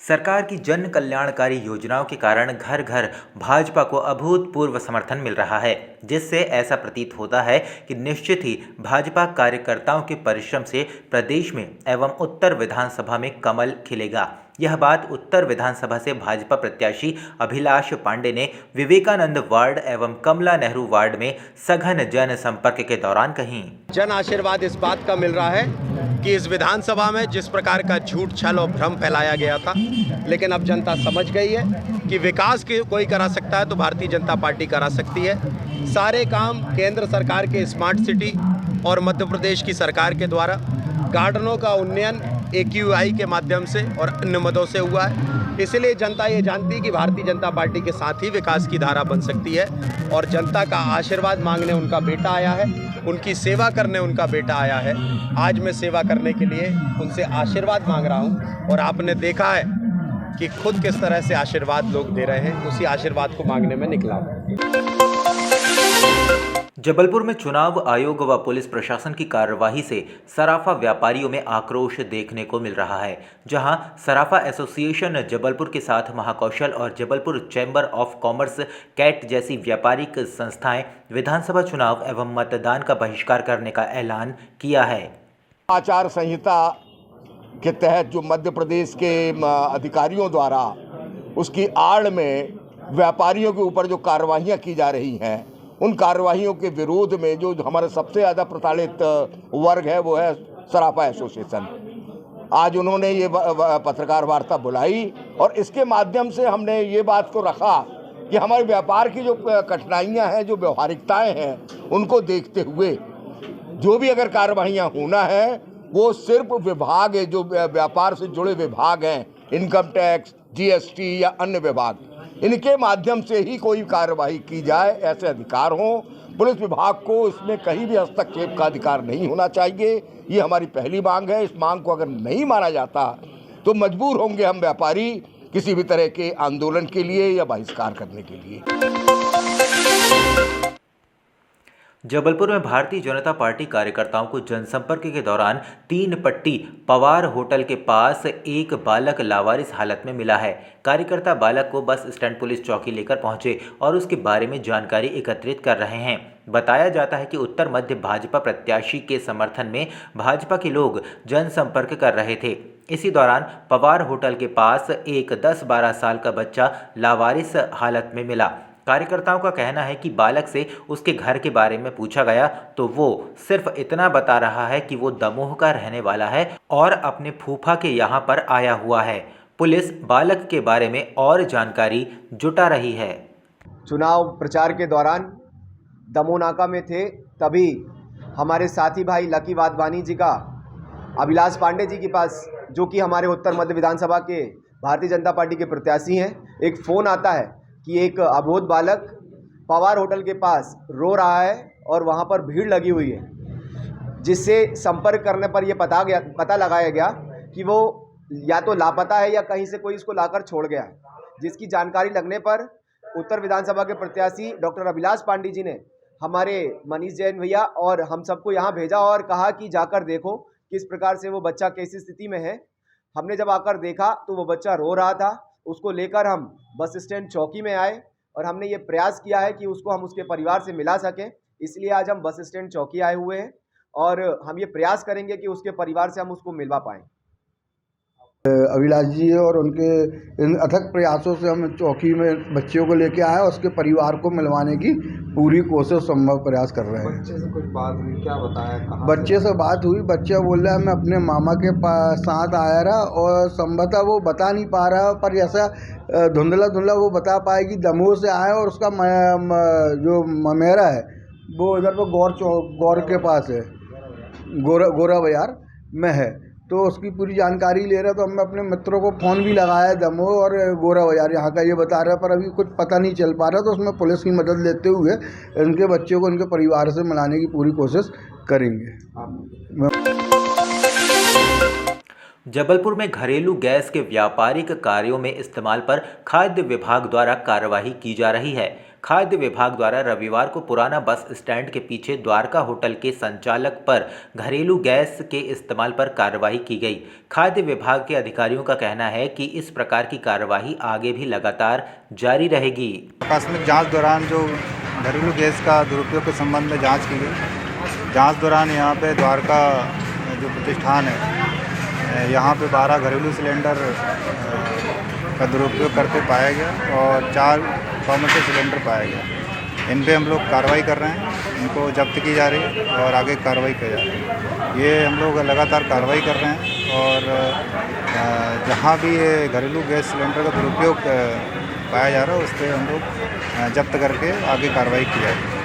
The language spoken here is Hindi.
सरकार की जन कल्याणकारी योजनाओं के कारण घर घर भाजपा को अभूतपूर्व समर्थन मिल रहा है, जिससे ऐसा प्रतीत होता है कि निश्चित ही भाजपा कार्यकर्ताओं के परिश्रम से प्रदेश में एवं उत्तर विधानसभा में कमल खिलेगा। यह बात उत्तर विधानसभा से भाजपा प्रत्याशी अभिलाष पांडे ने विवेकानंद वार्ड एवं कमला नेहरू वार्ड में सघन जन संपर्क के दौरान कही। जन आशीर्वाद इस बात का मिल रहा है कि इस विधानसभा में जिस प्रकार का झूठ, छल और भ्रम फैलाया गया था, लेकिन अब जनता समझ गई है कि विकास की कोई करा सकता है तो भारतीय जनता पार्टी करा सकती है। सारे काम केंद्र सरकार के स्मार्ट सिटी और मध्य प्रदेश की सरकार के द्वारा गार्डनों का उन्नयन AQI के माध्यम से और अन्य मदों से हुआ है। इसलिए जनता ये जानती है कि भारतीय जनता पार्टी के साथ ही विकास की धारा बन सकती है और जनता का आशीर्वाद मांगने उनका बेटा आया है, उनकी सेवा करने उनका बेटा आया है। आज मैं सेवा करने के लिए उनसे आशीर्वाद मांग रहा हूं और आपने देखा है कि खुद किस तरह से आशीर्वाद लोग दे रहे हैं, उसी आशीर्वाद को मांगने में निकला हूं। जबलपुर में चुनाव आयोग व पुलिस प्रशासन की कार्यवाही से सराफा व्यापारियों में आक्रोश देखने को मिल रहा है, जहां सराफा एसोसिएशन जबलपुर के साथ महाकौशल और Jabalpur chamber of commerce CAT जैसी व्यापारिक संस्थाएं विधानसभा चुनाव एवं मतदान का बहिष्कार करने का ऐलान किया है। आचार संहिता के तहत जो मध्य प्रदेश के अधिकारियों द्वारा उसकी आड़ में व्यापारियों के ऊपर जो कार्रवाइयाँ की जा रही हैं, उन कार्रवाइयों के विरोध में जो हमारा सबसे ज़्यादा प्रताड़ित वर्ग है वो है सराफा एसोसिएशन। आज उन्होंने ये पत्रकार वार्ता बुलाई और इसके माध्यम से हमने ये बात को रखा कि हमारे व्यापार की जो कठिनाइयाँ हैं, जो व्यवहारिकताएँ हैं, उनको देखते हुए जो भी अगर कार्रवाइयाँ होना है वो सिर्फ विभाग है, जो व्यापार से जुड़े विभाग हैं, इनकम टैक्स, GST या अन्य विभाग, इनके माध्यम से ही कोई कार्रवाई की जाए, ऐसे अधिकार हों। पुलिस विभाग को इसमें कहीं भी हस्तक्षेप का अधिकार नहीं होना चाहिए। ये हमारी पहली मांग है। इस मांग को अगर नहीं माना जाता तो मजबूर होंगे हम व्यापारी किसी भी तरह के आंदोलन के लिए या बहिष्कार करने के लिए। जबलपुर में भारतीय जनता पार्टी कार्यकर्ताओं को जनसंपर्क के दौरान 3 पट्टी पवार होटल के पास एक बालक लावारिस हालत में मिला है। कार्यकर्ता बालक को बस स्टैंड पुलिस चौकी लेकर पहुंचे और उसके बारे में जानकारी एकत्रित कर रहे हैं। बताया जाता है कि उत्तर मध्य भाजपा प्रत्याशी के समर्थन में भाजपा के लोग जनसंपर्क कर रहे थे। इसी दौरान पवार होटल के पास एक 10-12 साल का बच्चा लावारिस हालत में मिला। कार्यकर्ताओं का कहना है कि बालक से उसके घर के बारे में पूछा गया तो वो सिर्फ इतना बता रहा है कि वो दमोह का रहने वाला है और अपने फूफा के यहाँ पर आया हुआ है। पुलिस बालक के बारे में और जानकारी जुटा रही है। चुनाव प्रचार के दौरान दमोह नाका में थे, तभी हमारे साथी भाई लकी वाधवानी जी का अभिलाष पांडे जी के पास, जो कि हमारे उत्तर मध्य विधानसभा के भारतीय जनता पार्टी के प्रत्याशी हैं, एक फ़ोन आता है कि एक अबोध बालक पवार होटल के पास रो रहा है और वहाँ पर भीड़ लगी हुई है, जिससे संपर्क करने पर यह पता लगाया गया कि वो या तो लापता है या कहीं से कोई इसको लाकर छोड़ गया है। जिसकी जानकारी लगने पर उत्तर विधानसभा के प्रत्याशी डॉक्टर अभिलाष पांडे जी ने हमारे मनीष जैन भैया और हम सबको यहाँ भेजा और कहा कि जाकर देखो किस प्रकार से वो बच्चा कैसी स्थिति में है। हमने जब आकर देखा तो वो बच्चा रो रहा था। उसको लेकर हम बस स्टैंड चौकी में आए और हमने ये प्रयास किया है कि उसको हम उसके परिवार से मिला सकें। इसलिए आज हम बस स्टैंड चौकी आए हुए हैं और हम ये प्रयास करेंगे कि उसके परिवार से हम उसको मिलवा पाएँ। अभिलाष जी और उनके इन अथक प्रयासों से हम चौकी में बच्चियों को लेके आए और उसके परिवार को मिलवाने की पूरी कोशिश संभव प्रयास कर रहे हैं। बच्चे से कुछ बात हुई? क्या बताया? कहाँ? बच्चे से बात हुई। बच्चा बोल रहा है मैं अपने मामा के साथ आया रहा और संभवतः वो बता नहीं पा रहा, पर जैसा धुंधला वो बता पाए कि दमोह से आया और उसका जो ममेरा है वो इधर पर गौर के पास है, गोरा बाजार में है। तो उसकी पूरी जानकारी ले रहे, तो हमने अपने मित्रों को फ़ोन भी लगाया दमोह और गोरा बाजार यहाँ का, ये बता रहा है, पर अभी कुछ पता नहीं चल पा रहा। तो उसमें पुलिस की मदद लेते हुए इनके बच्चों को इनके परिवार से मिलाने की पूरी कोशिश करेंगे। जबलपुर में घरेलू गैस के व्यापारिक कार्यों में इस्तेमाल पर खाद्य विभाग द्वारा कार्यवाही की जा रही है। खाद्य विभाग द्वारा रविवार को पुराना बस स्टैंड के पीछे द्वारका होटल के संचालक पर घरेलू गैस के इस्तेमाल पर कार्रवाई की गई। खाद्य विभाग के अधिकारियों का कहना है कि इस प्रकार की कार्रवाई आगे भी लगातार जारी रहेगी। आकस्मिक जांच दौरान जो घरेलू गैस का दुरुपयोग के संबंध में जांच की गई। जांच दौरान यहाँ पे द्वारका जो प्रतिष्ठान है, यहाँ पे 12 घरेलू सिलेंडर का दुरुपयोग करते पाया गया और 4 कॉमर्शियल सिलेंडर पाया गया। इन पे हम लोग कार्रवाई कर रहे हैं, इनको जब्त की जा रही है और आगे कार्रवाई की जा रही है। ये हम लोग लगातार कार्रवाई कर रहे हैं और जहाँ भी ये घरेलू गैस सिलेंडर का दुरुपयोग पाया जा रहा है उस पर हम लोग जब्त करके आगे कार्रवाई की जाएगी।